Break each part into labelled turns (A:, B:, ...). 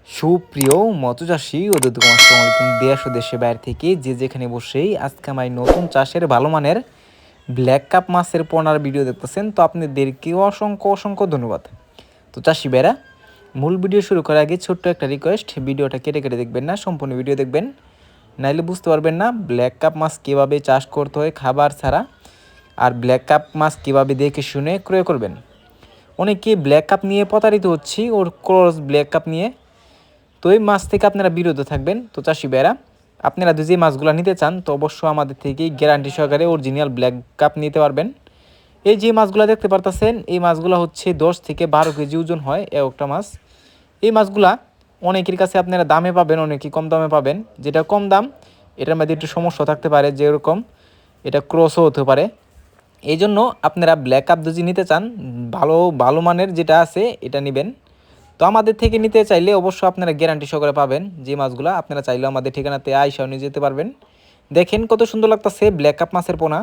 A: সুপ্রিয় মৎস্যচাষী ও দর্শক, আসসালামু আলাইকুম। দেশ ও দেশের বাইরে থেকে যে যেখানে বসেই আজকে আমার নতুন চাষের ভালো মানের ব্ল্যাক কাপ মাছের পোনার ভিডিও দেখতেছেন, তো আপনাদেরকে অসংখ্য অসংখ্য ধন্যবাদ। তো চাষি ভাইরা, মূল ভিডিও শুরু করার আগে ছোট্ট একটা রিকোয়েস্ট, ভিডিওটা কেটে কেটে দেখবেন না, সম্পূর্ণ ভিডিও দেখবেন, নাইলে বুঝতে পারবেন না ব্ল্যাক কাপ মাছ কীভাবে চাষ করতে হয় খাবার ছাড়া, আর ব্ল্যাক কাপ মাছ কীভাবে দেখে শুনে ক্রয় করবেন। অনেকে ব্ল্যাক কাপ নিয়ে প্রতারিত হচ্ছি, ওর ক্রস ব্ল্যাক কাপ নিয়ে। তো এই মাছ থেকে আপনারা বিরত থাকবেন। তো চাষি ভাইরা, আপনারা যদি এই মাছগুলো নিতে চান তো অবশ্যই আমাদের থেকেই গ্যারান্টি সহকারে অরিজিনাল ব্ল্যাক কাপ নিতে পারবেন। এই যে মাছগুলো দেখতে পারতেছেন, এই মাছগুলো হচ্ছে 10 থেকে 12 কেজি ওজন হয় একটা মাছ। এই মাছগুলা অনেকের কাছে আপনারা দামে পাবেন, অনেকেই কম দামে পাবেন। যেটা কম দাম এটার মধ্যে একটু সমস্যা থাকতে পারে, যেরকম এটা ক্রসও হতে পারে। এই জন্য আপনারা ব্ল্যাক কাপ যদি নিতে চান, ভালো ভালো মানের যেটা আছে এটা নেবেন। তো আমাদের থেকে নিতে চাইলে অবশ্যই আপনারা গ্যারান্টি সহকারে পাবেন। যে মাছগুলো আপনারা চাইলেও আমাদের ঠিকানাতে আইসাও নিয়ে যেতে পারবেন। দেখেন কত সুন্দর লাগতেছে ব্ল্যাক কাপ মাছের পোনা।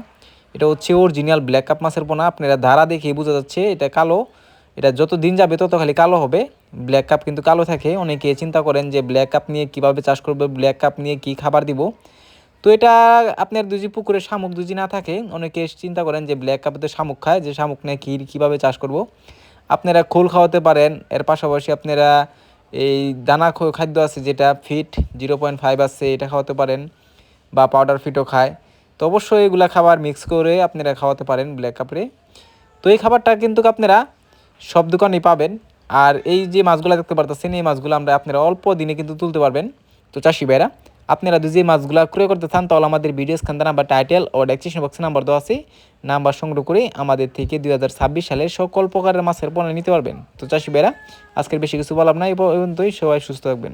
A: এটা হচ্ছে অরিজিনাল ব্ল্যাক কাপ মাছের পোনা। আপনারা ধারা দেখেই বোঝা যাচ্ছে এটা কালো। এটা যত দিন যাবে তত খালি কালো হবে। ব্ল্যাক কাপ কিন্তু কালো থাকে। অনেকে চিন্তা করেন যে ব্ল্যাক কাপ নিয়ে কীভাবে চাষ করবে, ব্ল্যাক কাপ নিয়ে কী খাবার দিব। তো এটা আপনার দুজি পুকুরে শামুক দুজি না থাকে, অনেকে চিন্তা করেন যে ব্ল্যাক কাপে তো শামুক খায়, যে শামুক নিয়ে কীভাবে চাষ করব। আপনারা খোল খাওয়াতে পারেন, এর পাশাপাশি আপনারা এই দানা খাদ্য আছে যেটা ফিট 0.5 আছে, এটা খাওয়াতে পারেন, বা পাউডার ফিটও খায়। তো অবশ্যই এগুলা খাবার মিক্স করে আপনারা খাওয়াতে পারেন ব্ল্যাক কাপড়ে। তো এই খাবারটা কিন্তু আপনারা সব দোকানেই পাবেন। আর এই যে মাছগুলো দেখতে পারতেছেন, এই মাছগুলো আপনারা অল্প দিনে কিন্তু তুলতে পারবেন। তো চাষি ভাইরা, আপনারা যদি এই মাছগুলো ক্রয় করতে চান তাহলে আমাদের ভিডিও স্ক্যান নাম্বার, টাইটেল ও ডেসক্রিপশন বক্সে নাম্বার দেওয়া আছে, নাম্বার সংগ্রহ করে আমাদের থেকে 2026 সালের সকল প্রকারের মাছের পণ্য নিতে পারবেন। তো চাষি ভাইরা, আজকের বেশি কিছু বললাম না, এই পর্যন্তই। সবাই সুস্থ থাকবেন।